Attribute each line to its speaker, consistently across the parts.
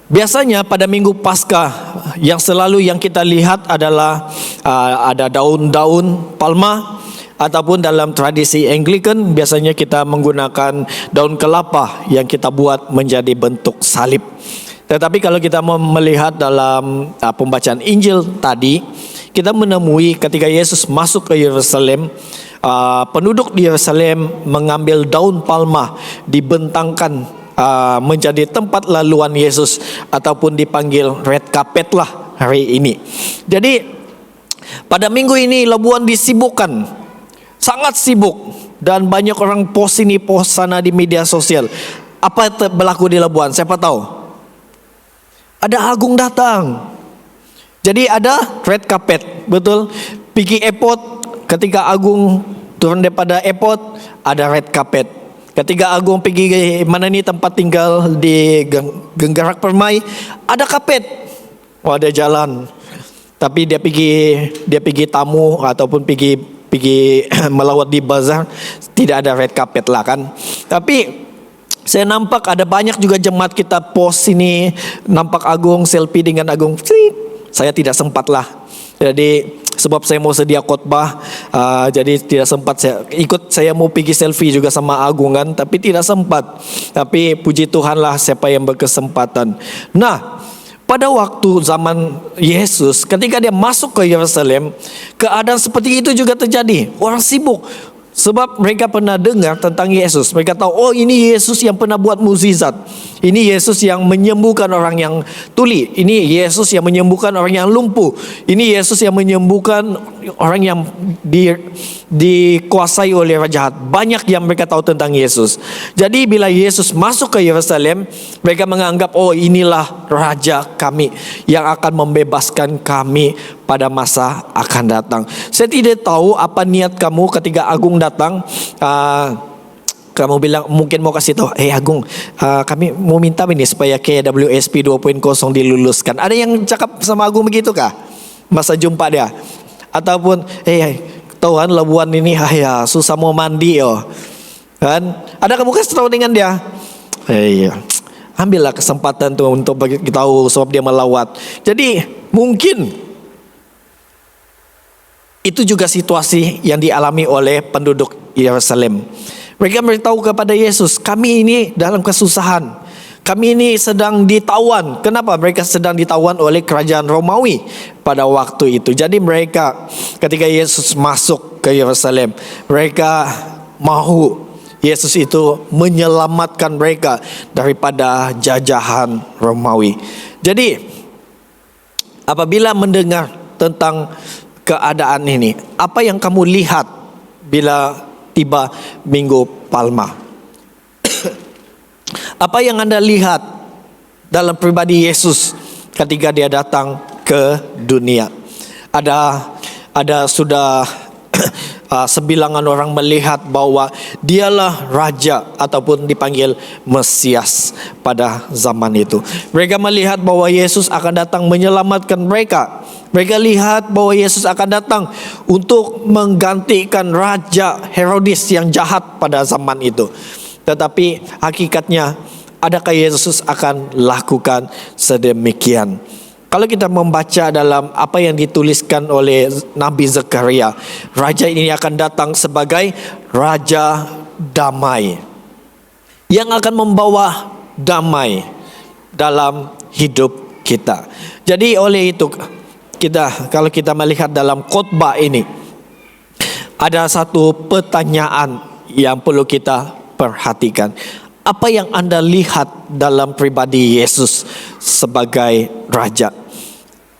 Speaker 1: Biasanya pada Minggu Paskah yang selalu yang kita lihat adalah ada daun-daun palma, ataupun dalam tradisi Anglican biasanya kita menggunakan daun kelapa yang kita buat menjadi bentuk salib. Tetapi kalau kita melihat dalam pembacaan Injil tadi, kita menemui ketika Yesus masuk ke Yerusalem, penduduk di Yerusalem mengambil daun palma dibentangkan menjadi tempat laluan Yesus, ataupun dipanggil red carpet lah hari ini. Jadi pada minggu ini Labuan disibukkan, sangat sibuk, dan banyak orang post ini post sana di media sosial. Apa berlaku di Labuan? Siapa tahu? Ada Agung datang. Jadi ada red carpet, betul? Pergi airport, ketika Agung turun daripada airport ada red carpet. Ketika Agung pergi mana ni tempat tinggal di Genggarak Permai, ada kapet. Oh, ada jalan. Tapi dia pergi tamu ataupun pergi melawat di bazar, tidak ada red carpet lah kan. Tapi saya nampak ada banyak juga jemaat kita post ini, nampak Agung selfie dengan Agung. Saya tidak sempat lah. Jadi sebab saya mau sedia khotbah, jadi tidak sempat saya mau pergi selfie juga sama Agung kan, tapi tidak sempat. Tapi puji Tuhan lah siapa yang berkesempatan. Nah, pada waktu zaman Yesus, ketika dia masuk ke Yerusalem, keadaan seperti itu juga terjadi. Orang sibuk. Sebab mereka pernah dengar tentang Yesus. Mereka tahu, oh ini Yesus yang pernah buat mukjizat. Ini Yesus yang menyembuhkan orang yang tuli. Ini Yesus yang menyembuhkan orang yang lumpuh. Ini Yesus yang menyembuhkan orang yang dikuasai oleh roh jahat. Banyak yang mereka tahu tentang Yesus. Jadi bila Yesus masuk ke Yerusalem, mereka menganggap, oh inilah Raja kami yang akan membebaskan kami pada masa akan datang. Saya tidak tahu apa niat kamu ketika Agung datang. Kamu bilang mungkin mau kasih tahu, Agung, kami mau minta ini supaya KWSP 2.0 diluluskan. Ada yang cakap sama Agung begitu kah? Masa jumpa dia. Ataupun Tuhan Labuan ini susah mau mandi kan? Ada kamu kasih tahu dengan dia? Ambillah kesempatan tuh untuk bagi tahu sebab dia melawat. Jadi mungkin itu juga situasi yang dialami oleh penduduk Yerusalem. Mereka beritahu kepada Yesus, kami ini dalam kesusahan. Kami ini sedang ditawan. Kenapa? Mereka sedang ditawan oleh kerajaan Romawi pada waktu itu. Jadi mereka ketika Yesus masuk ke Yerusalem, mereka mahu Yesus itu menyelamatkan mereka daripada jajahan Romawi. Jadi apabila mendengar tentang keadaan ini, apa yang kamu lihat bila tiba Minggu Palma? Apa yang Anda lihat dalam pribadi Yesus ketika dia datang ke dunia? Ada sudah sebilangan orang melihat bahwa dialah raja ataupun dipanggil Mesias pada zaman itu. Mereka melihat bahwa Yesus akan datang menyelamatkan mereka. Mereka lihat bahwa Yesus akan datang untuk menggantikan Raja Herodes yang jahat pada zaman itu. Tetapi hakikatnya, adakah Yesus akan lakukan sedemikian? Kalau kita membaca dalam apa yang dituliskan oleh Nabi Zakaria, Raja ini akan datang sebagai Raja Damai, yang akan membawa damai dalam hidup kita. Jadi oleh itu kalau kita melihat dalam khotbah ini, ada satu pertanyaan yang perlu kita perhatikan. Apa yang Anda lihat dalam pribadi Yesus sebagai Raja?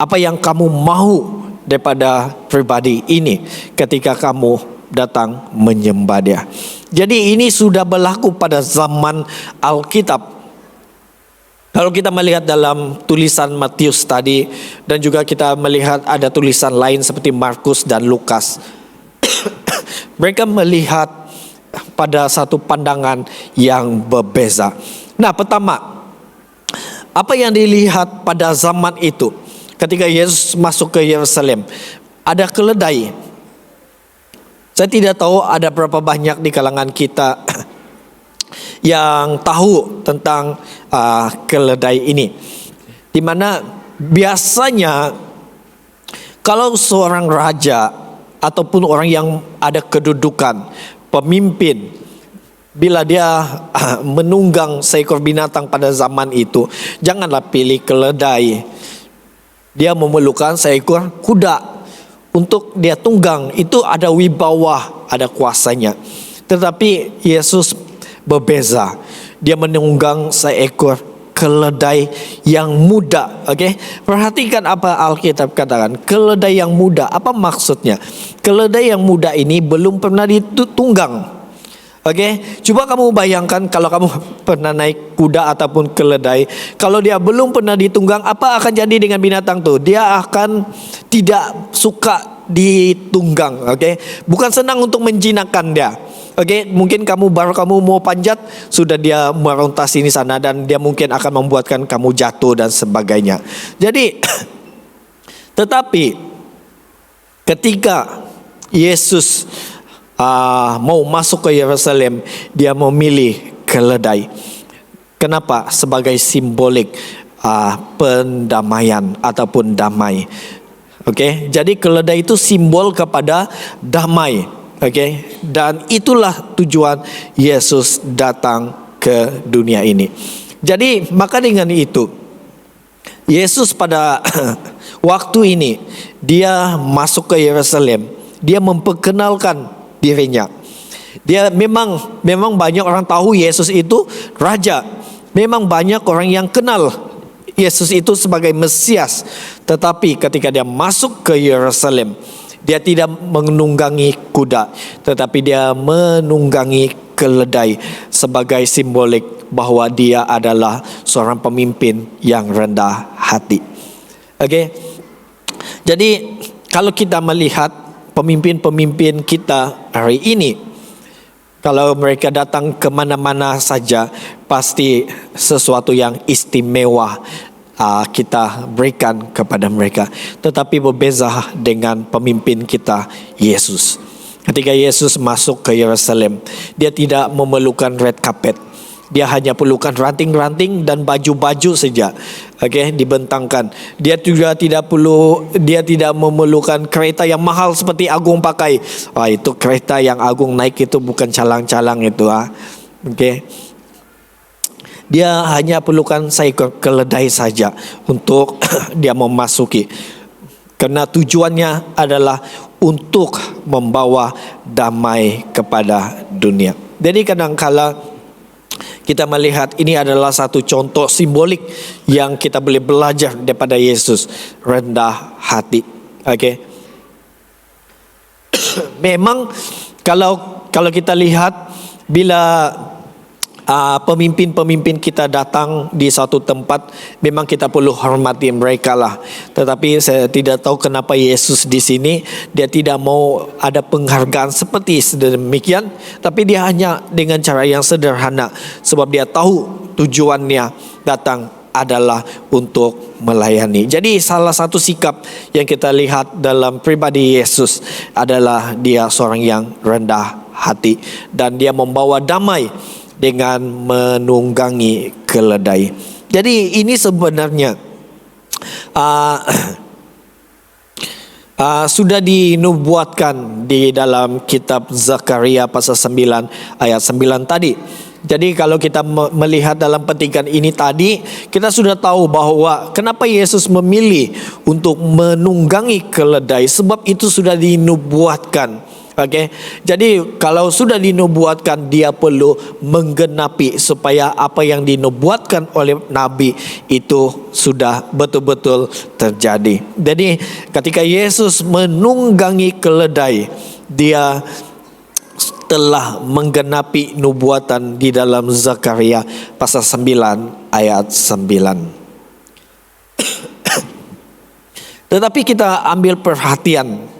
Speaker 1: Apa yang kamu mau daripada pribadi ini ketika kamu datang menyembah Dia? Jadi ini sudah berlaku pada zaman Alkitab. Kalau kita melihat dalam tulisan Matius tadi, dan juga kita melihat ada tulisan lain seperti Markus dan Lukas, mereka melihat pada satu pandangan yang berbeza. Nah, pertama, apa yang dilihat pada zaman itu ketika Yesus masuk ke Yerusalem? Ada keledai. Saya tidak tahu ada berapa banyak di kalangan kita yang tahu tentang keledai ini. di mana biasanya kalau seorang raja ataupun orang yang ada kedudukan, pemimpin, bila dia menunggang seekor binatang pada zaman itu, janganlah pilih keledai. Dia memerlukan seekor kuda untuk dia tunggang. Itu ada wibawa, ada kuasanya. Tetapi Yesus berbeza. Dia menunggang seekor keledai yang muda. Okey, perhatikan apa Alkitab katakan. Keledai yang muda, apa maksudnya? Keledai yang muda ini belum pernah ditunggang. Okey, coba kamu bayangkan kalau kamu pernah naik kuda ataupun keledai, kalau dia belum pernah ditunggang, apa akan jadi dengan binatang tuh? Dia akan tidak suka ditunggang. Okey, bukan senang untuk menjinakkan dia. Okey, mungkin kamu mau panjat, sudah dia merontas sini sana dan dia mungkin akan membuatkan kamu jatuh dan sebagainya. Jadi, tetapi ketika Yesus mau masuk ke Yerusalem, dia memilih keledai. Kenapa? Sebagai simbolik pendamaian ataupun damai. Okey, jadi keledai itu simbol kepada damai. Okey, dan itulah tujuan Yesus datang ke dunia ini. Jadi maka dengan itu Yesus pada waktu ini dia masuk ke Yerusalem, dia memperkenalkan dirinya. Dia memang banyak orang tahu Yesus itu raja. Memang banyak orang yang kenal Yesus itu sebagai Mesias. Tetapi ketika dia masuk ke Yerusalem, dia tidak menunggangi kuda, tetapi dia menunggangi keledai sebagai simbolik bahwa dia adalah seorang pemimpin yang rendah hati. Okey. Jadi kalau kita melihat pemimpin-pemimpin kita hari ini, kalau mereka datang ke mana-mana saja, pasti sesuatu yang istimewa kita berikan kepada mereka. Tetapi berbeza dengan pemimpin kita, Yesus. Ketika Yesus masuk ke Yerusalem, dia tidak memerlukan red carpet. Dia hanya perlukan ranting-ranting dan baju-baju saja. Okey, dibentangkan. Dia juga tidak memerlukan kereta yang mahal seperti Agung pakai. Itu kereta yang Agung naik itu bukan calang-calang itu. Okey. Dia hanya perlukan seekor keledai saja untuk dia memasuki. Karena tujuannya adalah untuk membawa damai kepada dunia. Jadi kadang-kala kita melihat ini adalah satu contoh simbolik yang kita boleh belajar daripada Yesus, rendah hati. Okey. Memang kalau kita lihat bila pemimpin-pemimpin kita datang di satu tempat, memang kita perlu hormati mereka lah. Tetapi saya tidak tahu kenapa Yesus di sini dia tidak mau ada penghargaan seperti sedemikian, tapi dia hanya dengan cara yang sederhana, sebab dia tahu tujuannya datang adalah untuk melayani. Jadi salah satu sikap yang kita lihat dalam pribadi Yesus adalah dia seorang yang rendah hati dan dia membawa damai dengan menunggangi keledai. Jadi ini sebenarnya sudah dinubuatkan di dalam kitab Zakaria pasal 9 ayat 9 tadi. Jadi kalau kita melihat dalam petikan ini tadi, kita sudah tahu bahwa kenapa Yesus memilih untuk menunggangi keledai, sebab itu sudah dinubuatkan. Okey. Jadi kalau sudah dinubuatkan, dia perlu menggenapi supaya apa yang dinubuatkan oleh nabi itu sudah betul-betul terjadi. Jadi ketika Yesus menunggangi keledai, dia telah menggenapi nubuatan di dalam Zakaria pasal 9 ayat 9. Tetapi kita ambil perhatian,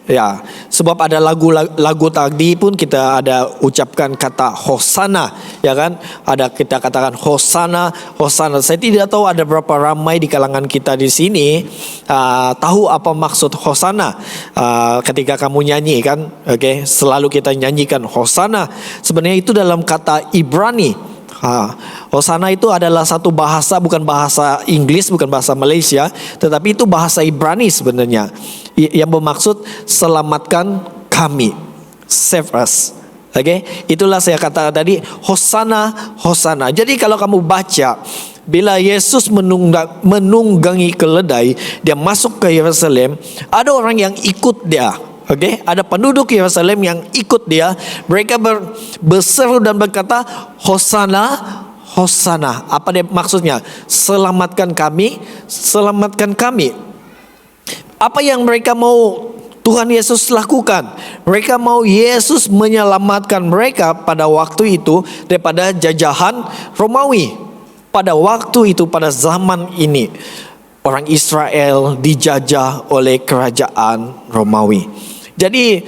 Speaker 1: ya, sebab ada lagu tadi pun kita ada ucapkan kata Hosana, ya kan? Ada kita katakan Hosana, Hosana. Saya tidak tahu ada berapa ramai di kalangan kita di sini tahu apa maksud Hosana. Ketika kamu nyanyi kan, okey, selalu kita nyanyikan Hosana. Sebenarnya itu dalam kata Ibrani. Hosana itu adalah satu bahasa, bukan bahasa Inggris, bukan bahasa Malaysia, tetapi itu bahasa Ibrani sebenarnya, yang bermaksud selamatkan kami, save us. Oke, itulah saya katakan tadi, Hosana, Hosana. Jadi kalau kamu baca, bila Yesus menunggangi keledai, dia masuk ke Yerusalem, ada orang yang ikut dia. Oke, ada penduduk Yerusalem yang ikut dia. Mereka berseru dan berkata, Hosana, Hosana. Apa dia maksudnya? Selamatkan kami, selamatkan kami. Apa yang mereka mau Tuhan Yesus lakukan? Mereka mau Yesus menyelamatkan mereka pada waktu itu daripada jajahan Romawi. Pada waktu itu, pada zaman ini, orang Israel dijajah oleh kerajaan Romawi. Jadi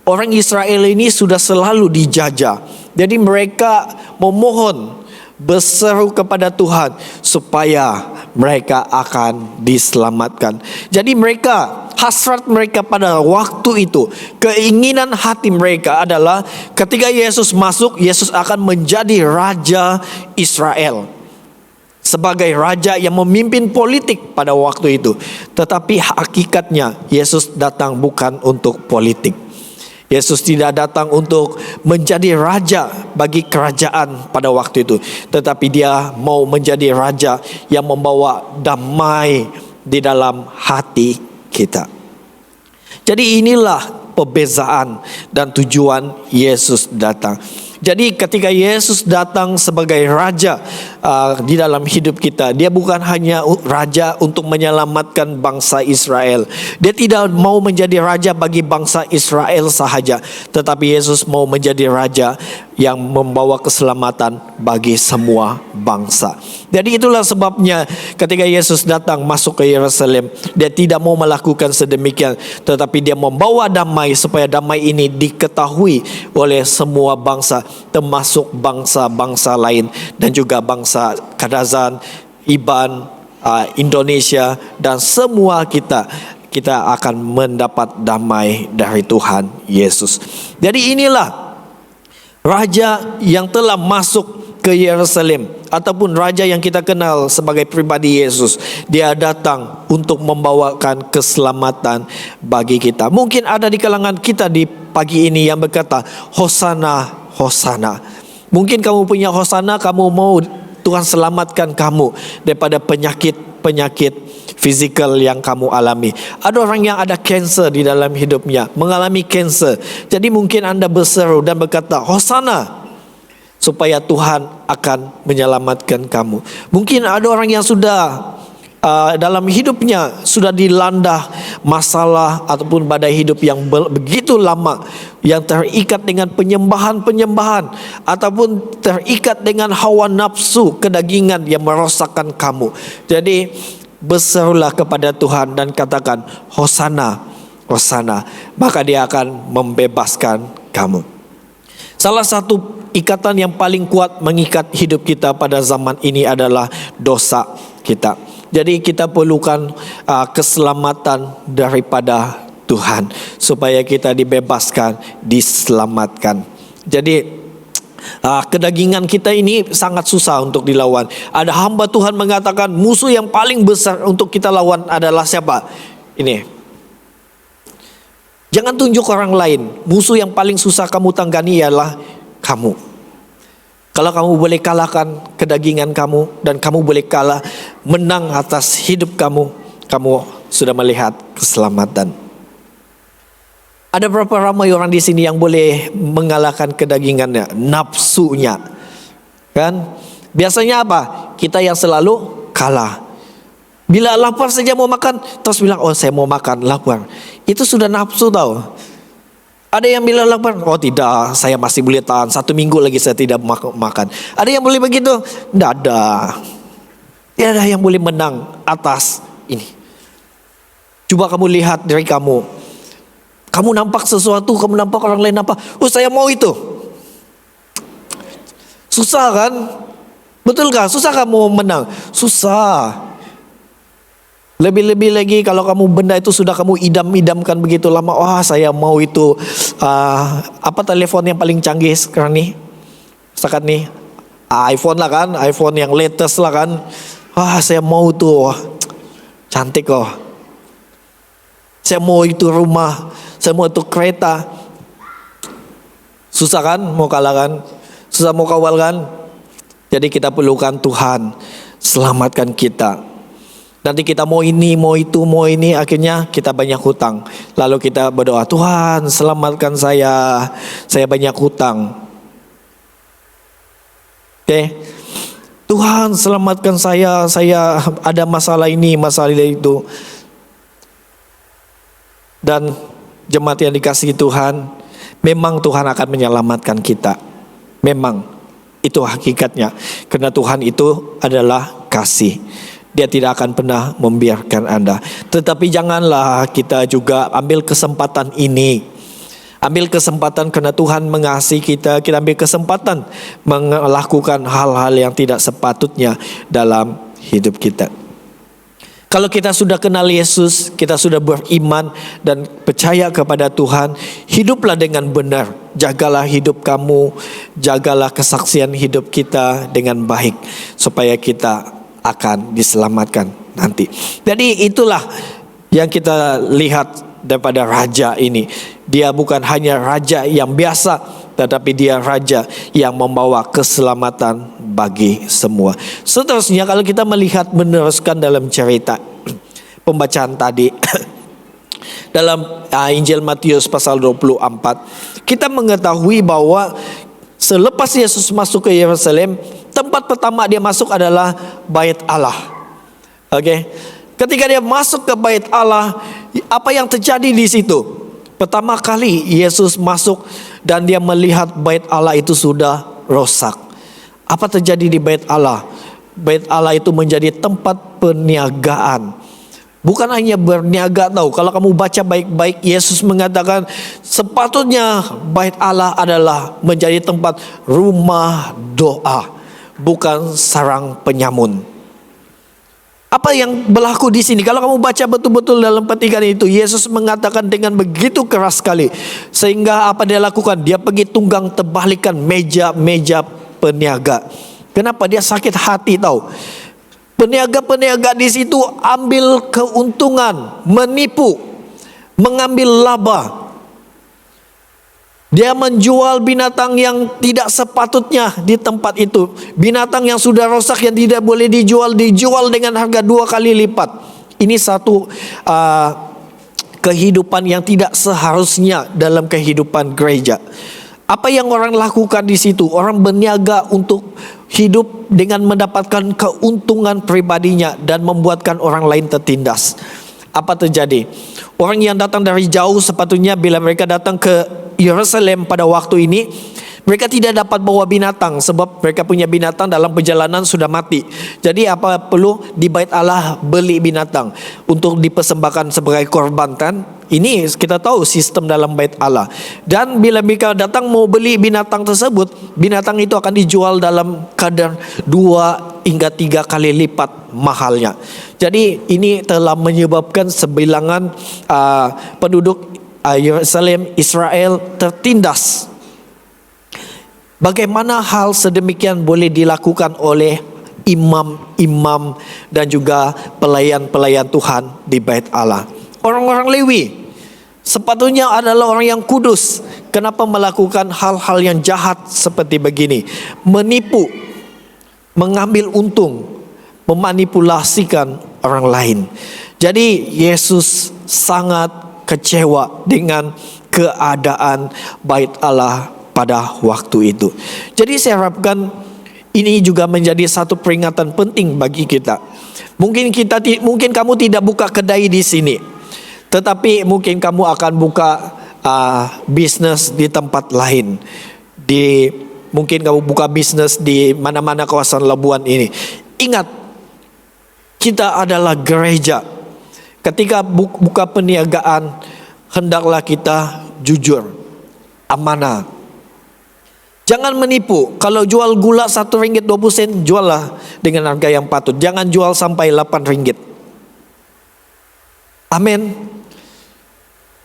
Speaker 1: orang Israel ini sudah selalu dijajah. Jadi mereka memohon, berseru kepada Tuhan supaya mereka akan diselamatkan. Jadi mereka, hasrat mereka pada waktu itu, keinginan hati mereka adalah ketika Yesus masuk, Yesus akan menjadi Raja Israel, sebagai raja yang memimpin politik pada waktu itu. Tetapi hakikatnya Yesus datang bukan untuk politik. Yesus tidak datang untuk menjadi raja bagi kerajaan pada waktu itu, tetapi dia mau menjadi raja yang membawa damai di dalam hati kita. Jadi inilah perbezaan dan tujuan Yesus datang. Jadi ketika Yesus datang sebagai raja di dalam hidup kita, dia bukan hanya raja untuk menyelamatkan bangsa Israel. Dia tidak mau menjadi raja bagi bangsa Israel sahaja, tetapi Yesus mau menjadi raja yang membawa keselamatan bagi semua bangsa. Jadi itulah sebabnya ketika Yesus datang masuk ke Yerusalem, dia tidak mau melakukan sedemikian, tetapi dia membawa damai supaya damai ini diketahui oleh semua bangsa, termasuk bangsa-bangsa lain dan juga bangsa Kadazan, Iban, Indonesia, dan semua kita akan mendapat damai dari Tuhan Yesus. Jadi inilah raja yang telah masuk ke Yerusalem, ataupun raja yang kita kenal sebagai pribadi Yesus. Dia datang untuk membawakan keselamatan bagi kita. Mungkin ada di kalangan kita di pagi ini yang berkata, Hosana, Hosana. Mungkin kamu punya hosana, kamu mau Tuhan selamatkan kamu daripada penyakit fizikal yang kamu alami. Ada orang yang ada kanser di dalam hidupnya, mengalami kanser. Jadi mungkin Anda berseru dan berkata, Hosana, supaya Tuhan akan menyelamatkan kamu. Mungkin ada orang yang sudah dalam hidupnya sudah dilanda masalah ataupun badai hidup yang begitu lama, yang terikat dengan penyembahan-penyembahan ataupun terikat dengan hawa nafsu kedagingan yang merosakkan kamu. Jadi berserulah kepada Tuhan dan katakan, Hosana, Hosana, maka dia akan membebaskan kamu. Salah satu ikatan yang paling kuat mengikat hidup kita pada zaman ini adalah dosa kita. Jadi kita perlukan keselamatan daripada Tuhan supaya kita dibebaskan, diselamatkan. Jadi kedagingan kita ini sangat susah untuk dilawan. Ada hamba Tuhan mengatakan musuh yang paling besar untuk kita lawan adalah siapa? Ini. Jangan tunjuk orang lain. Musuh yang paling susah kamu tanggani ialah kamu. Kalau kamu boleh kalahkan kedagingan kamu dan kamu boleh menang atas hidup kamu, kamu sudah melihat keselamatan. Ada berapa ramai orang di sini yang boleh mengalahkan kedagingannya, nafsunya, kan? Biasanya apa? Kita yang selalu kalah. Bila lapar saja mau makan, terus bilang, oh saya mau makan, lapar. Itu sudah nafsu tahu. Ada yang bilang lapar, oh tidak, saya masih boleh tahan, 1 minggu lagi saya tidak makan. Ada yang boleh begitu? Tidak ada. Tidak ada yang boleh menang atas ini. Coba kamu lihat diri kamu. Kamu nampak sesuatu, kamu nampak orang lain nampak, oh saya mau itu. Susah kan? Betul kan? Susah kamu menang? Susah. Lebih-lebih lagi kalau kamu benda itu sudah kamu idam-idamkan begitu lama. Wah saya mau itu. Apa telepon yang paling canggih sekarang nih? Setakat nih iPhone lah kan, iPhone yang latest lah kan. Wah, saya mau tuh, wah, cantik kok. Saya mau itu rumah, saya mau itu kereta. Susah kan mau kalah kan? Susah mau kawal kan? Jadi kita perlukan Tuhan selamatkan kita. Nanti kita mau ini, mau itu, mau ini, akhirnya kita banyak hutang. Lalu kita berdoa, Tuhan selamatkan saya banyak hutang. Oke, Tuhan selamatkan saya ada masalah ini, masalah itu. Dan jemaat yang dikasihi Tuhan, memang Tuhan akan menyelamatkan kita. Memang itu hakikatnya. Karena Tuhan itu adalah kasih. Dia tidak akan pernah membiarkan Anda. Tetapi janganlah kita juga ambil kesempatan ini. Ambil kesempatan karena Tuhan mengasihi kita. Kita ambil kesempatan melakukan hal-hal yang tidak sepatutnya dalam hidup kita. Kalau kita sudah kenal Yesus, kita sudah beriman dan percaya kepada Tuhan, hiduplah dengan benar. Jagalah hidup kamu, jagalah kesaksian hidup kita dengan baik, supaya kita akan diselamatkan nanti. Jadi itulah yang kita lihat daripada raja ini. Dia bukan hanya raja yang biasa, tetapi dia raja yang membawa keselamatan bagi semua. Seterusnya kalau kita melihat meneruskan dalam cerita pembacaan tadi dalam Injil Matius pasal 24, kita mengetahui bahwa selepas Yesus masuk ke Yerusalem, tempat pertama dia masuk adalah Bait Allah. Oke. Ketika dia masuk ke Bait Allah, apa yang terjadi di situ? Pertama kali Yesus masuk dan dia melihat Bait Allah itu sudah rosak. Apa terjadi di Bait Allah? Bait Allah itu menjadi tempat perniagaan. Bukan hanya berniaga tahu. Kalau kamu baca baik-baik, Yesus mengatakan sepatutnya Bait Allah adalah menjadi tempat rumah doa, bukan sarang penyamun. Apa yang berlaku di sini? Kalau kamu baca betul-betul dalam petikan itu, Yesus mengatakan dengan begitu keras sekali, sehingga apa dia lakukan? Dia pergi tunggang terbalikan meja-meja peniaga. Kenapa? Dia sakit hati tahu. Peniaga-peniaga di situ ambil keuntungan, menipu, mengambil laba. Dia menjual binatang yang tidak sepatutnya di tempat itu. Binatang yang sudah rosak yang tidak boleh dijual dengan harga 2 kali lipat. Ini satu kehidupan yang tidak seharusnya dalam kehidupan gereja. Apa yang orang lakukan di situ? Orang berniaga untuk hidup dengan mendapatkan keuntungan pribadinya dan membuatkan orang lain tertindas. Apa terjadi? Orang yang datang dari jauh sepatutnya bila mereka datang ke Yerusalem pada waktu ini, mereka tidak dapat bawa binatang sebab mereka punya binatang dalam perjalanan sudah mati. Jadi apa perlu di Bait Allah beli binatang untuk dipersembahkan sebagai korban kan? Ini kita tahu sistem dalam Bait Allah. Dan bila mereka datang mau beli binatang tersebut, binatang itu akan dijual dalam kadar 2 hingga 3 kali lipat mahalnya. Jadi ini telah menyebabkan sebilangan penduduk Yerusalem, Israel tertindas. Bagaimana hal sedemikian boleh dilakukan oleh imam-imam dan juga pelayan-pelayan Tuhan di Bait Allah? Orang-orang Lewi sepatutnya adalah orang yang kudus. Kenapa melakukan hal-hal yang jahat seperti begini? Menipu, mengambil untung, memanipulasikan orang lain. Jadi Yesus sangat kecewa dengan keadaan Bait Allah pada waktu itu. Jadi saya harapkan ini juga menjadi satu peringatan penting bagi kita. Mungkin kamu tidak buka kedai di sini, tetapi mungkin kamu akan buka bisnis di tempat lain. Mungkin kamu buka bisnis di mana-mana kawasan Labuan ini. Ingat, kita adalah gereja. Ketika buka perniagaan, hendaklah kita jujur, amanah. Jangan menipu. Kalau jual gula RM1.20, juallah dengan harga yang patut. Jangan jual sampai RM8. Amin.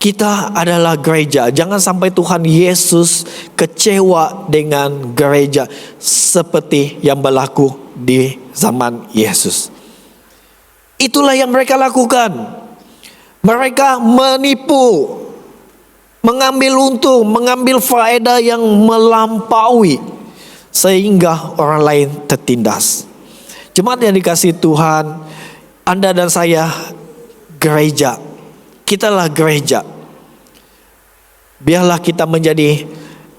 Speaker 1: Kita adalah gereja. Jangan sampai Tuhan Yesus kecewa dengan gereja seperti yang berlaku di zaman Yesus. Itulah yang mereka lakukan. Mereka menipu, mengambil untung, mengambil faedah yang melampaui, sehingga orang lain tertindas. Jemaat yang dikasihi Tuhan, Anda dan saya gereja. Kitalah gereja. Biarlah kita menjadi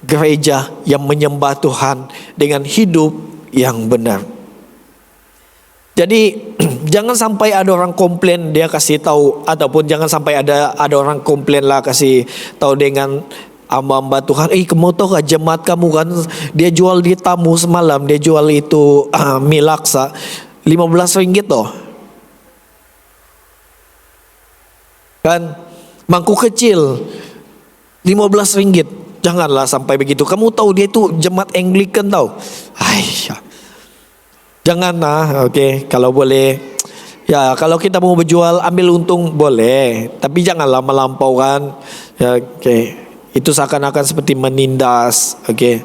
Speaker 1: gereja yang menyembah Tuhan dengan hidup yang benar. Jadi jangan sampai ada orang komplain dia kasih tahu, ataupun jangan sampai ada orang komplain lah kasih tahu dengan hamba-hamba Tuhan. Kamu tahu gak jemaat kamu kan dia jual di tamu semalam, dia jual itu mie laksa 15 ringgit toh. Kan mangkuk kecil 15 ringgit. Janganlah sampai begitu. Kamu tahu dia itu jemaat Anglican tahu. Janganlah, oke. Kalau boleh, ya kalau kita mau berjual ambil untung boleh, tapi janganlah melampaukan. Ya, oke. Itu seakan-akan seperti menindas, oke.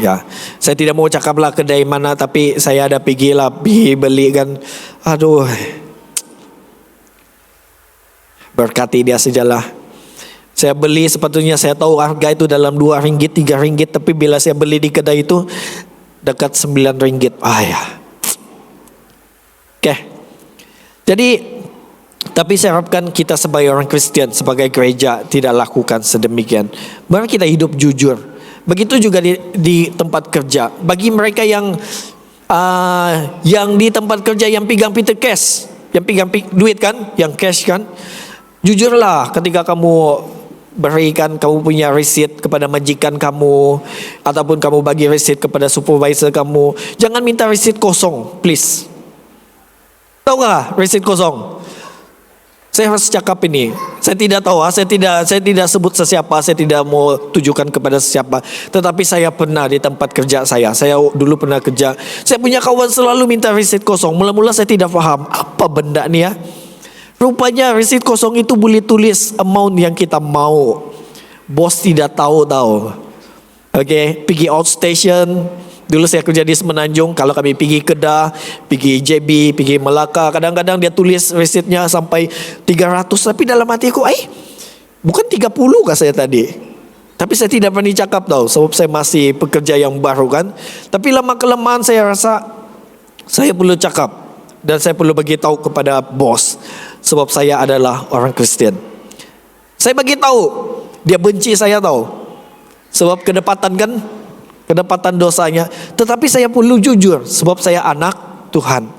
Speaker 1: Ya, saya tidak mau cakaplah kedai mana, tapi saya ada pergi beli kan. Aduh, berkati dia sajalah. Saya beli sepatunya, saya tahu harga itu dalam 2 ringgit, 3 ringgit. Tapi bila saya beli di kedai itu dekat 9 ringgit. Ya. Oke. Jadi, tapi saya harapkan kita sebagai orang Kristen, sebagai gereja tidak lakukan sedemikian. Mari kita hidup jujur. Begitu juga di tempat kerja. Bagi mereka yang di tempat kerja yang pegang Peter cash, yang pegang duit kan, yang cash kan. Jujurlah ketika kamu berikan, kamu punya receipt kepada majikan kamu, ataupun kamu bagi receipt kepada supervisor kamu. Jangan minta receipt kosong, please. Tahu gak receipt kosong? Saya harus cakap ini. Saya tidak tahu, saya tidak sebut sesiapa, saya tidak mau tujukan kepada sesiapa. Tetapi saya pernah di tempat kerja saya dulu pernah kerja. Saya punya kawan selalu minta receipt kosong. Mula-mula saya tidak faham apa benda ni ya. Rupanya receipt kosong itu boleh tulis amount yang kita mau. Bos tidak tahu. Oke, pergi outstation. Dulu saya kerja di Semenanjung. Kalau kami pergi Kedah, pergi JB, pergi Melaka, kadang-kadang dia tulis receipt-nya sampai 300. Tapi dalam hatiku, bukan 30 kah saya tadi? Tapi saya tidak berani cakap tahu, sebab saya masih pekerja yang baru kan. Tapi lama-kelamaan saya rasa saya perlu cakap. Dan saya perlu bagi tahu kepada bos, sebab saya adalah orang Kristen. Saya bagi tahu, dia benci saya tahu. Sebab kedapatan dosanya. Tetapi saya perlu jujur, sebab saya anak Tuhan.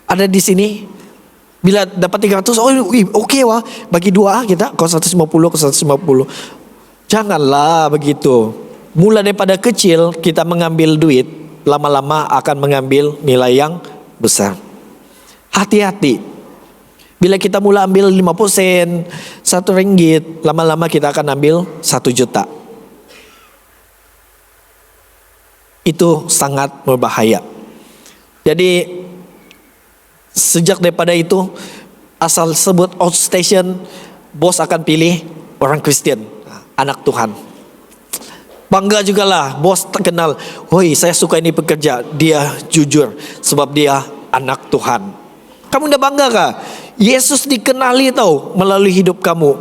Speaker 1: Ada di sini, bila dapat 300, oke wah, bagi 2 kita, kau 150, kau 150. Janganlah begitu. Mula daripada kecil kita mengambil duit, lama-lama akan mengambil nilai yang besar. Hati-hati. Bila kita mula ambil 50 sen, 1 ringgit, lama-lama kita akan ambil 1 juta. Itu sangat berbahaya. Jadi sejak daripada itu, asal sebut outstation, bos akan pilih orang Kristen, anak Tuhan. Bangga jugalah bos terkenal. Saya suka ini pekerja, dia jujur sebab dia anak Tuhan. Kamu dah bangga kah? Yesus dikenali tahu melalui hidup kamu.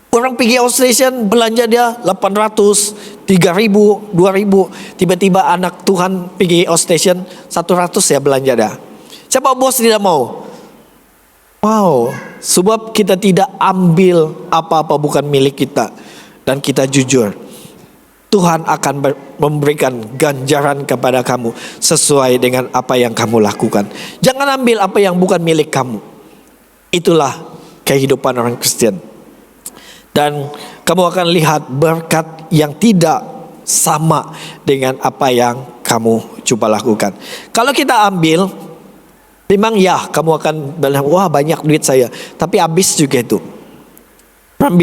Speaker 1: Orang pergi outstation belanja dia 800, 3.000, 2.000. Tiba-tiba anak Tuhan pergi outstation 100 ya belanja dah. Siapa bos tidak mau? Wow, sebab kita tidak ambil apa-apa bukan milik kita. Dan kita jujur. Tuhan akan memberikan ganjaran kepada kamu sesuai dengan apa yang kamu lakukan. Jangan ambil apa yang bukan milik kamu. Itulah kehidupan orang Kristen. Dan kamu akan lihat berkat yang tidak sama dengan apa yang kamu coba lakukan. Kalau kita ambil, memang ya kamu akan bilang, wah banyak duit saya. Tapi habis juga itu. Orang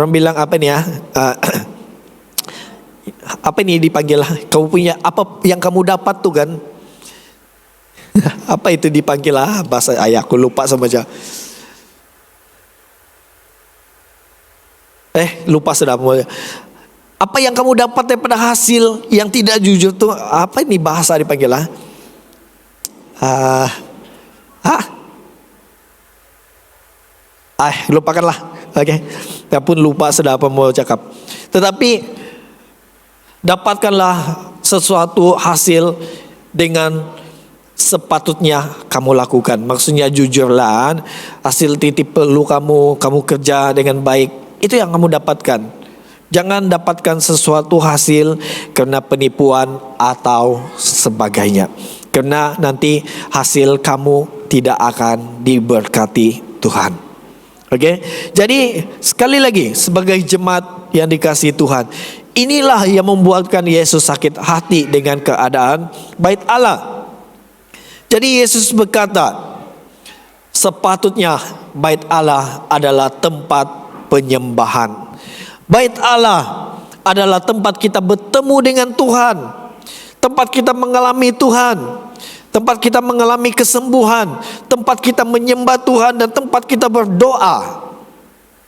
Speaker 1: bilang apa nih ya? Apa ini dipanggil? Kamu punya apa yang kamu dapat tuh kan? Apa itu dipanggil bahasa ayahku lupa sama aja. Lupa sudah. Apa yang kamu dapat daripada hasil yang tidak jujur tuh, apa ini bahasa dipanggil lah? Lupakanlah. Oke. Saya pun lupa sudah apa mau cakap. Tetapi dapatkanlah sesuatu hasil dengan sepatutnya kamu lakukan. Maksudnya jujurlah. Hasil titip perlu kamu kerja dengan baik. Itu yang kamu dapatkan. Jangan dapatkan sesuatu hasil karena penipuan atau sebagainya. Karena nanti hasil kamu tidak akan diberkati Tuhan. Oke? Jadi sekali lagi, sebagai jemaat yang dikasihi Tuhan, inilah yang membuatkan Yesus sakit hati dengan keadaan bait Allah. Jadi Yesus berkata, sepatutnya bait Allah adalah tempat penyembahan. Bait Allah adalah tempat kita bertemu dengan Tuhan, tempat kita mengalami Tuhan, tempat kita mengalami kesembuhan, tempat kita menyembah Tuhan, dan tempat kita berdoa.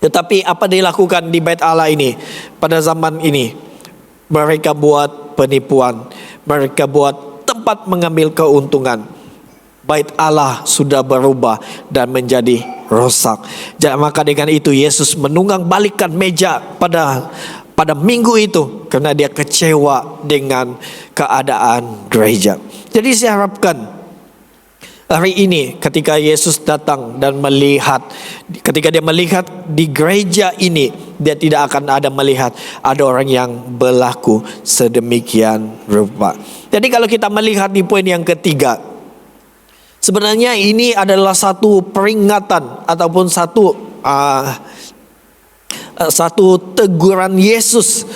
Speaker 1: Tetapi apa dilakukan di bait Allah ini pada zaman ini? Mereka buat penipuan, mereka buat tempat mengambil keuntungan. Bait Allah sudah berubah dan menjadi rosak. Maka dengan itu Yesus menunggang balikan meja pada minggu itu, karena dia kecewa dengan keadaan gereja. Jadi saya harapkan hari ini ketika Yesus datang dan melihat, ketika dia melihat di gereja ini, dia tidak akan ada melihat ada orang yang berlaku sedemikian rupa. Jadi kalau kita melihat di poin yang ketiga, sebenarnya ini adalah satu peringatan ataupun satu teguran Yesus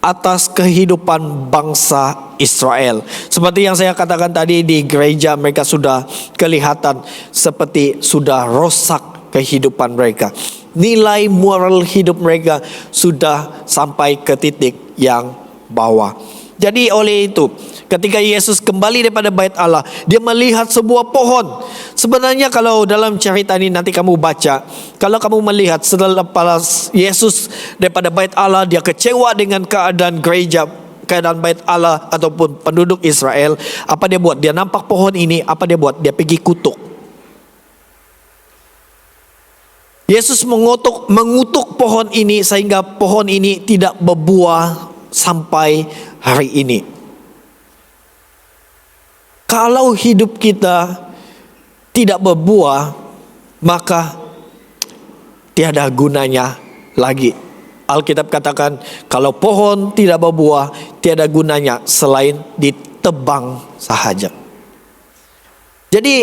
Speaker 1: atas kehidupan bangsa Israel. Seperti yang saya katakan tadi, di gereja mereka sudah kelihatan seperti sudah rosak kehidupan mereka. Nilai moral hidup mereka sudah sampai ke titik yang bawah. Jadi oleh itu, ketika Yesus kembali daripada bait Allah, dia melihat sebuah pohon. Sebenarnya kalau dalam cerita ini nanti kamu baca, kalau kamu melihat setelah Yesus daripada bait Allah, dia kecewa dengan keadaan gereja, keadaan bait Allah ataupun penduduk Israel. Apa dia buat? Dia nampak pohon ini, apa dia buat? Dia pergi kutuk. Yesus mengutuk pohon ini sehingga pohon ini tidak berbuah sampai hari ini. Kalau hidup kita tidak berbuah, maka tiada gunanya lagi. Alkitab katakan, kalau pohon tidak berbuah, tiada gunanya selain ditebang sahaja. Jadi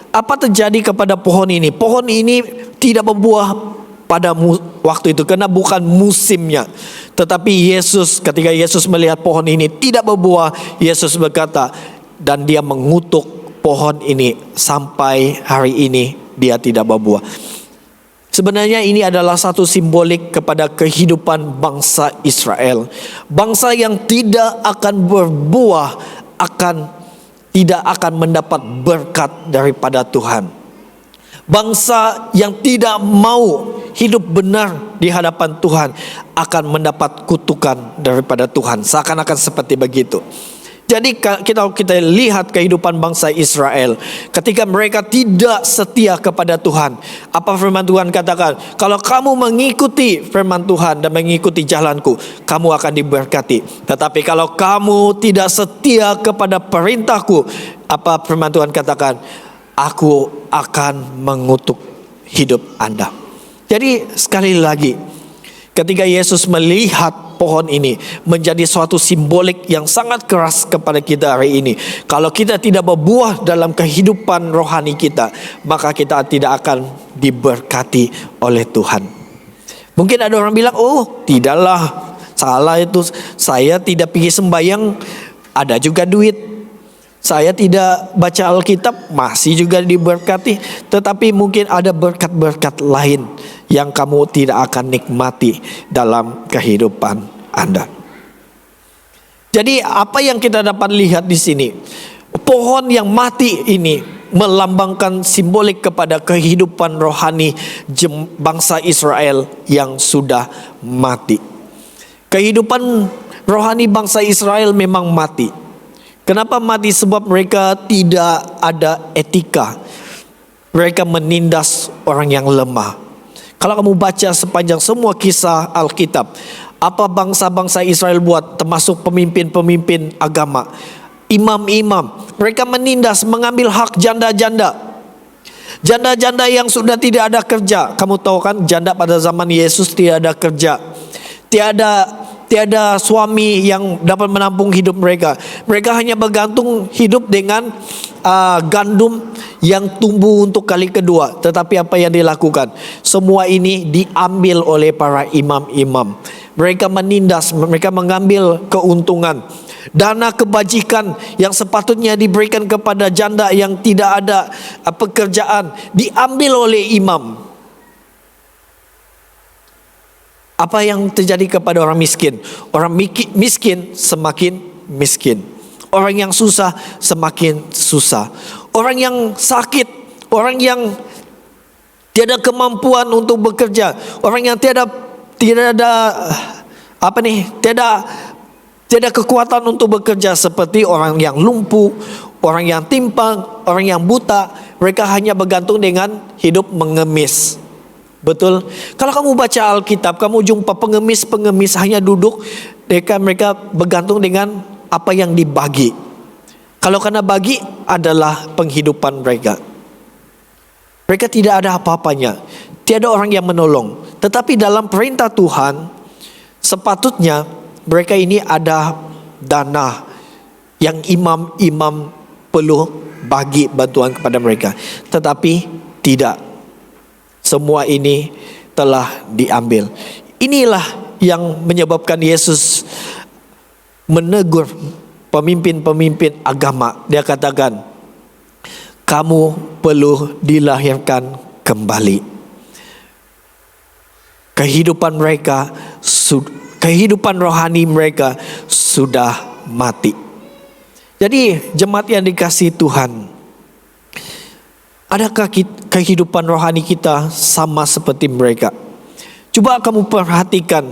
Speaker 1: apa terjadi kepada pohon ini? Pohon ini tidak berbuah pada waktu itu karena bukan musimnya. Tetapi Yesus, ketika Yesus melihat pohon ini tidak berbuah, Yesus berkata, dan dia mengutuk pohon ini sampai hari ini dia tidak berbuah. Sebenarnya ini adalah satu simbolik kepada kehidupan bangsa Israel. Bangsa yang tidak akan berbuah tidak akan mendapat berkat daripada Tuhan. Bangsa yang tidak mau hidup benar di hadapan Tuhan akan mendapat kutukan daripada Tuhan. Seakan-akan seperti begitu. Jadi kita lihat kehidupan bangsa Israel ketika mereka tidak setia kepada Tuhan. Apa firman Tuhan katakan? Kalau kamu mengikuti firman Tuhan dan mengikuti jalanku, kamu akan diberkati. Tetapi kalau kamu tidak setia kepada perintahku, apa firman Tuhan katakan? Aku akan mengutuk hidup Anda. Jadi sekali lagi, ketika Yesus melihat pohon ini menjadi suatu simbolik yang sangat keras kepada kita hari ini. Kalau kita tidak berbuah dalam kehidupan rohani kita, maka kita tidak akan diberkati oleh Tuhan. Mungkin ada orang bilang, oh tidaklah, salah itu, saya tidak pergi sembahyang, ada juga duit. Saya tidak baca Alkitab, masih juga diberkati. Tetapi mungkin ada berkat-berkat lain yang kamu tidak akan nikmati dalam kehidupan Anda. Jadi apa yang kita dapat lihat di sini, pohon yang mati ini melambangkan simbolik kepada kehidupan rohani bangsa Israel yang sudah mati. Kehidupan rohani bangsa Israel memang mati. Kenapa mati? Sebab mereka tidak ada etika. Mereka menindas orang yang lemah. Kalau kamu baca sepanjang semua kisah Alkitab, apa bangsa-bangsa Israel buat, termasuk pemimpin-pemimpin agama, imam-imam, mereka menindas, mengambil hak janda-janda. Janda-janda yang sudah tidak ada kerja. Kamu tahu kan, janda pada zaman Yesus tidak ada kerja. Tiada suami yang dapat menampung hidup mereka. Mereka hanya bergantung hidup dengan gandum yang tumbuh untuk kali kedua. Tetapi apa yang dilakukan? Semua ini diambil oleh para imam-imam. Mereka menindas, mereka mengambil keuntungan. Dana kebajikan yang sepatutnya diberikan kepada janda yang tidak ada pekerjaan diambil oleh imam. Apa yang terjadi kepada orang miskin? Orang miskin semakin miskin. Orang yang susah semakin susah. Orang yang sakit, orang yang tiada kemampuan untuk bekerja, orang yang tiada kekuatan untuk bekerja, seperti orang yang lumpuh, orang yang timpang, orang yang buta, mereka hanya bergantung dengan hidup mengemis. Betul? Kalau kamu baca Alkitab, kamu jumpa pengemis-pengemis hanya duduk, mereka bergantung dengan apa yang dibagi. Kalau karena bagi adalah penghidupan mereka. Mereka tidak ada apa-apanya. Tiada orang yang menolong. Tetapi dalam perintah Tuhan, sepatutnya mereka ini ada dana yang imam-imam perlu bagi bantuan kepada mereka. Tetapi tidak. Semua ini telah diambil. Inilah yang menyebabkan Yesus menegur pemimpin-pemimpin agama. Dia katakan, kamu perlu dilahirkan kembali. Kehidupan rohani mereka sudah mati. Jadi jemaat yang dikasihi Tuhan, adakah kehidupan rohani kita sama seperti mereka? Coba kamu perhatikan,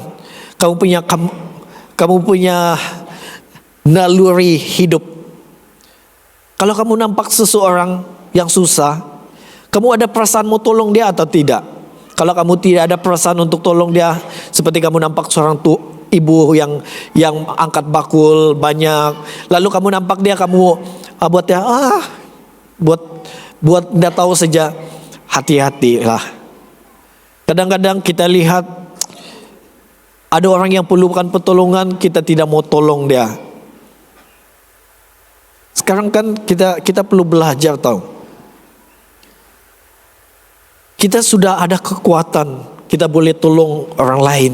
Speaker 1: kamu punya naluri hidup. Kalau kamu nampak seseorang yang susah, kamu ada perasaan mau tolong dia atau tidak? Kalau kamu tidak ada perasaan untuk tolong dia, seperti kamu nampak seorang ibu yang angkat bakul banyak, lalu kamu nampak dia, kamu buat dia buat dia tahu saja, hati-hatilah. Kadang-kadang kita lihat ada orang yang perlukan pertolongan, kita tidak mau tolong dia. Sekarang kan kita perlu belajar tahu. Kita sudah ada kekuatan, kita boleh tolong orang lain.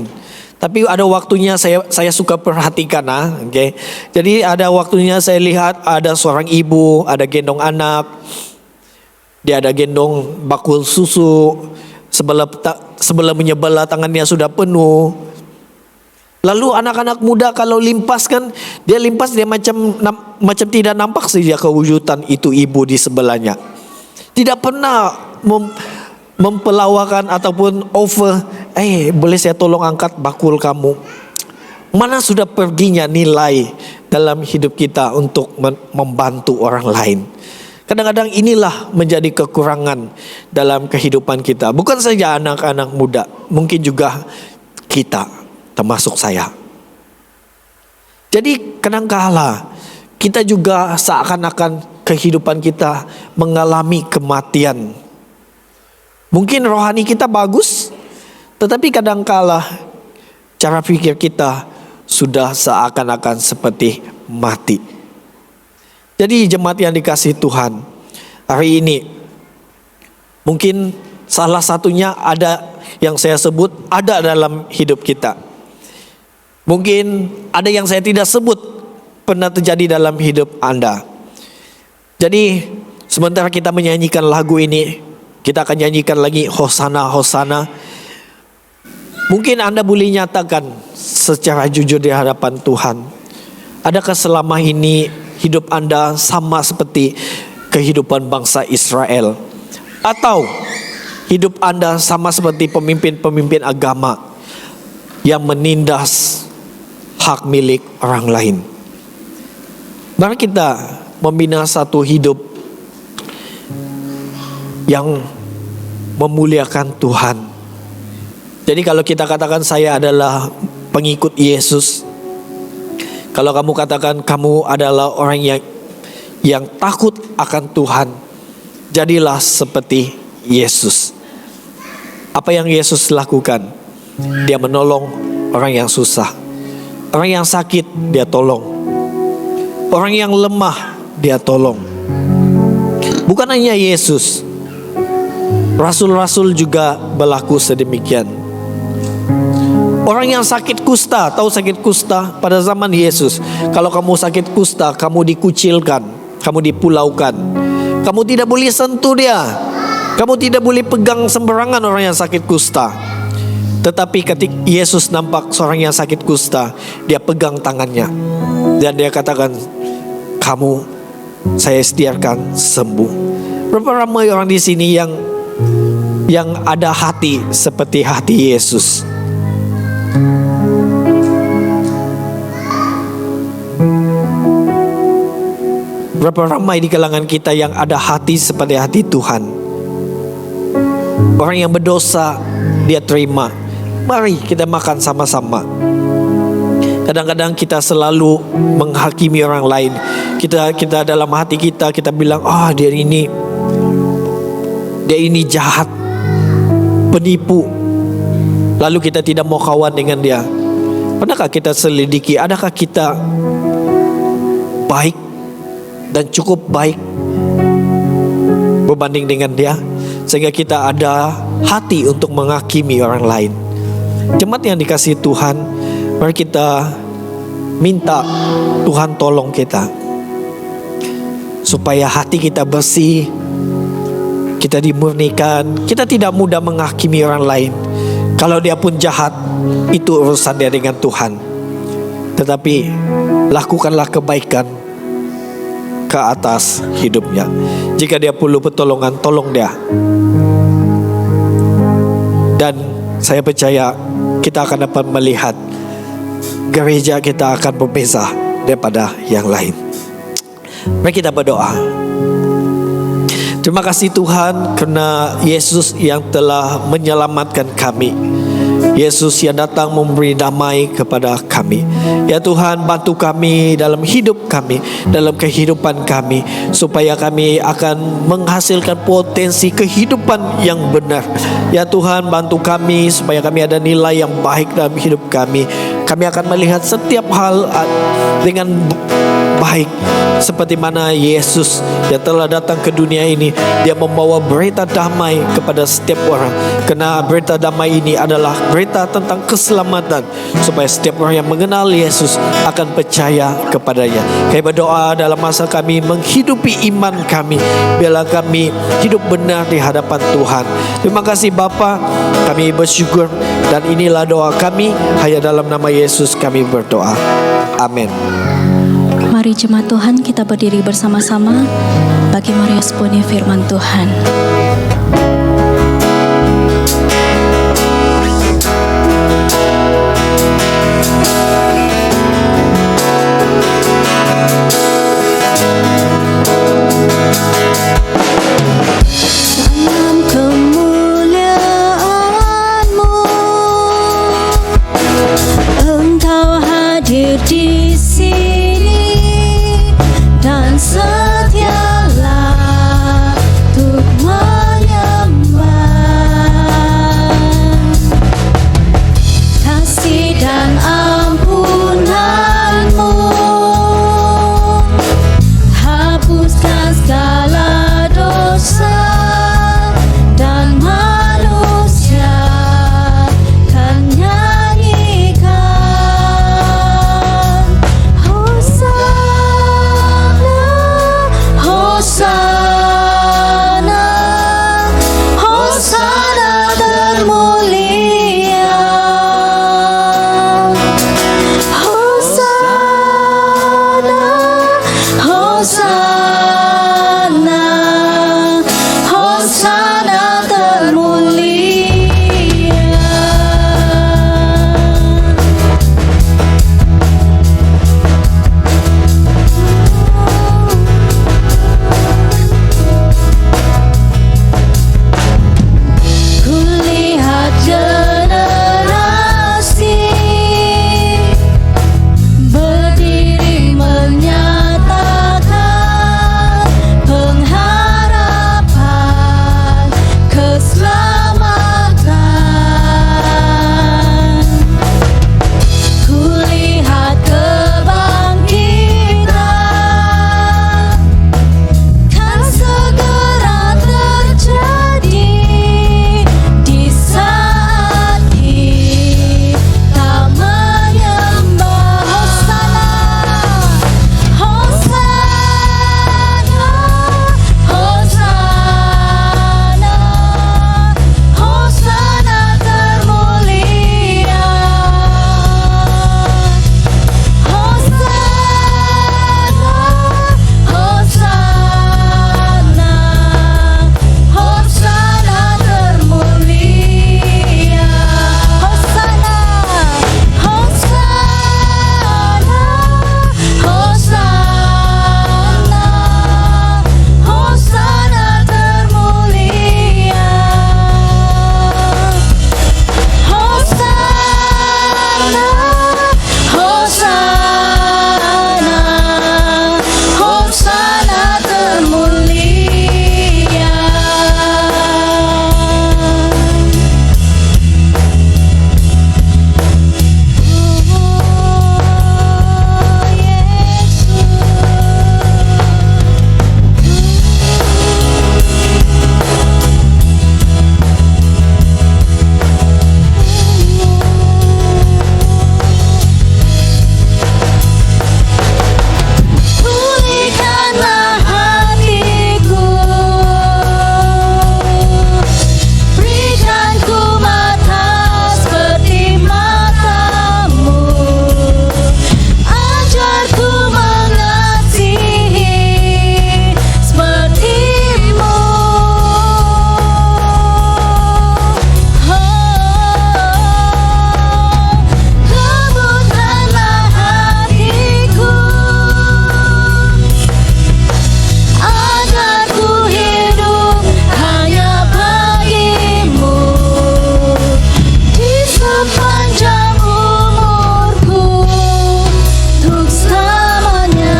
Speaker 1: Tapi ada waktunya saya suka perhatikan, okay? Jadi ada waktunya saya lihat ada seorang ibu, ada gendong anak. Dia ada gendong bakul susu, sebelah menyebelah tangannya sudah penuh. Lalu anak-anak muda kalau limpas kan, dia macam tidak nampak saja kewujudan itu ibu di sebelahnya. Tidak pernah mempelawakan ataupun over, boleh saya tolong angkat bakul kamu. Mana sudah perginya nilai dalam hidup kita untuk membantu orang lain. Kadang-kadang inilah menjadi kekurangan dalam kehidupan kita. Bukan saja anak-anak muda, mungkin juga kita, termasuk saya. Jadi kadang-kala kita juga seakan-akan kehidupan kita mengalami kematian. Mungkin rohani kita bagus, tetapi kadang-kala cara pikir kita sudah seakan-akan seperti mati. Jadi jemaat yang dikasihi Tuhan, hari ini mungkin salah satunya ada yang saya sebut ada dalam hidup kita. Mungkin ada yang saya tidak sebut pernah terjadi dalam hidup Anda. Jadi sementara kita menyanyikan lagu ini, kita akan nyanyikan lagi Hosana, Hosana. Mungkin Anda boleh nyatakan secara jujur di hadapan Tuhan, adakah selama ini hidup Anda sama seperti kehidupan bangsa Israel? Atau hidup Anda sama seperti pemimpin-pemimpin agama yang menindas hak milik orang lain? Mari kita membina satu hidup yang memuliakan Tuhan. Jadi kalau kita katakan saya adalah pengikut Yesus, kalau kamu katakan kamu adalah orang yang takut akan Tuhan, jadilah seperti Yesus. Apa yang Yesus lakukan? Dia menolong orang yang susah, orang yang sakit dia tolong, orang yang lemah dia tolong. Bukan hanya Yesus, rasul-rasul juga berlaku sedemikian. Orang yang sakit kusta, tahu sakit kusta pada zaman Yesus? Kalau kamu sakit kusta, kamu dikucilkan, kamu dipulaukan, kamu tidak boleh sentuh dia, kamu tidak boleh pegang sembarangan orang yang sakit kusta. Tetapi ketika Yesus nampak seorang yang sakit kusta, dia pegang tangannya dan dia katakan, kamu saya sediakan sembuh. Berapa ramai orang di sini yang ada hati seperti hati Yesus? Berapa ramai di kalangan kita yang ada hati seperti hati Tuhan? Orang yang berdosa dia terima. Mari kita makan sama-sama. Kadang-kadang kita selalu menghakimi orang lain. Kita dalam hati kita bilang, dia ini jahat, penipu. Lalu kita tidak mau kawan dengan dia. Pernahkah kita selidiki, adakah kita baik dan cukup baik berbanding dengan dia, sehingga kita ada hati untuk menghakimi orang lain? Jemaat yang dikasihi Tuhan, mari kita minta Tuhan tolong kita supaya hati kita bersih, kita dimurnikan, kita tidak mudah menghakimi orang lain. Kalau dia pun jahat, itu urusan dia dengan Tuhan. Tetapi lakukanlah kebaikan ke atas hidupnya. Jika dia perlu pertolongan, tolong dia. Dan saya percaya kita akan dapat melihat gereja kita akan berbeza daripada yang lain. Mari kita berdoa. Terima kasih Tuhan karena Yesus yang telah menyelamatkan kami. Yesus yang datang memberi damai kepada kami. Ya Tuhan, bantu kami dalam hidup kami, dalam kehidupan kami, supaya kami akan menghasilkan potensi kehidupan yang benar. Ya Tuhan, bantu kami supaya kami ada nilai yang baik dalam hidup kami. Kami akan melihat setiap hal dengan baik, seperti mana Yesus yang telah datang ke dunia ini, dia membawa berita damai kepada setiap orang. Karena berita damai ini adalah berita tentang keselamatan, supaya setiap orang yang mengenal Yesus akan percaya kepadanya. Kami berdoa dalam masa kami menghidupi iman kami, biarlah kami hidup benar di hadapan Tuhan. Terima kasih Bapa, kami bersyukur, dan inilah doa kami, hanya dalam nama Yesus kami berdoa. Amin.
Speaker 2: Mari jemaat Tuhan kita berdiri bersama-sama bagi meresponi firman Tuhan. Dalam kemuliaan-Mu, Engkau hadir di sini, dan setialah untuk menyembah. Kasih dan ampunan-Mu hapuskan segala dosa. Hosana termulia. Kulihat generasi berdiri menyatakan pengharapan keselamatan. Kulihat kebangkitan kan segera terjadi di saat kita menyembah. Hosana, Hosana, Hosana, Hosana termulia. Hosana, Hosana, Hosana termulia. Hosana, Hosana, Hosana, Hosana termulia. Hosana, Hosana, Hosana termulia. Pulihkanlah hatiku, berikan ku mata seperti matamu, ajarku mengasihi sepertimu. Lembutkanlah hatiku agar ku hidup hanya bagimu di sepanjang umurku untuk selamanya.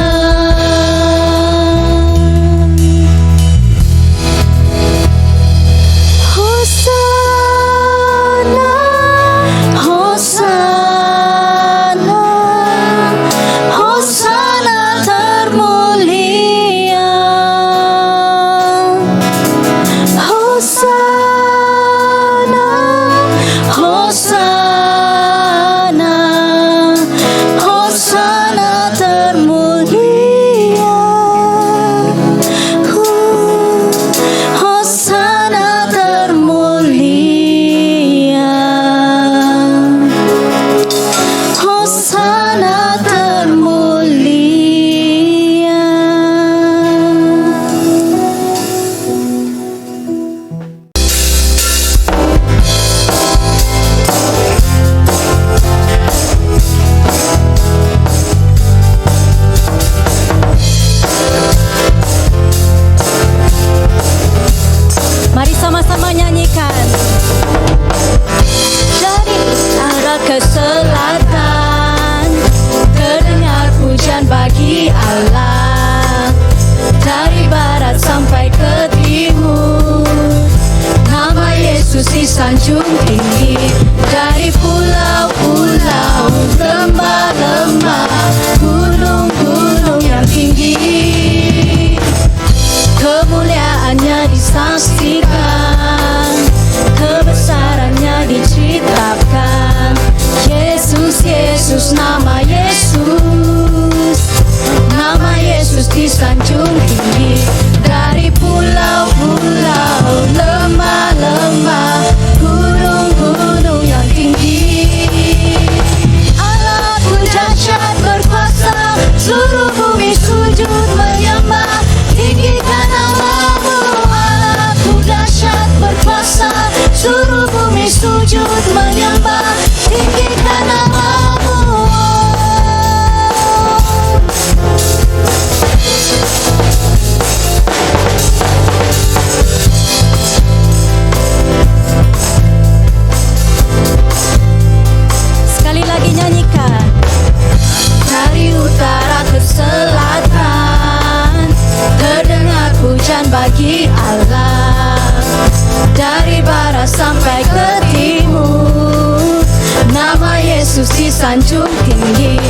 Speaker 2: Hosana, Hosana, Hosana termulia. Hosana, Hosana, Hosana termulia. Hosana termulia. Hosana termulia. Mari sama-sama nyanyikan. Dari utara ke selatan terdengar pujian bagi Allah. Dari barat sampai ke timur nama Yesus disanjung tinggi. Dari pulau-pulau, lembah-lembah, gunung-gunung yang tinggi, kemuliaannya disaksikan, kebesarannya dicitrakan. Yesus, Yesus, nama Yesus, nama Yesus disanjung tinggi. Dari pulau-pulau, lembah-lembah, gunung kuasa, seluruh bumi sujud menyembah, tinggikan nama-Mu. Sekali lagi nyanyikan. Dari utara ke selatan, terdengar pujian bagi Allah. Dari barat sampai ke timur, nama Yesus disanjung tinggi.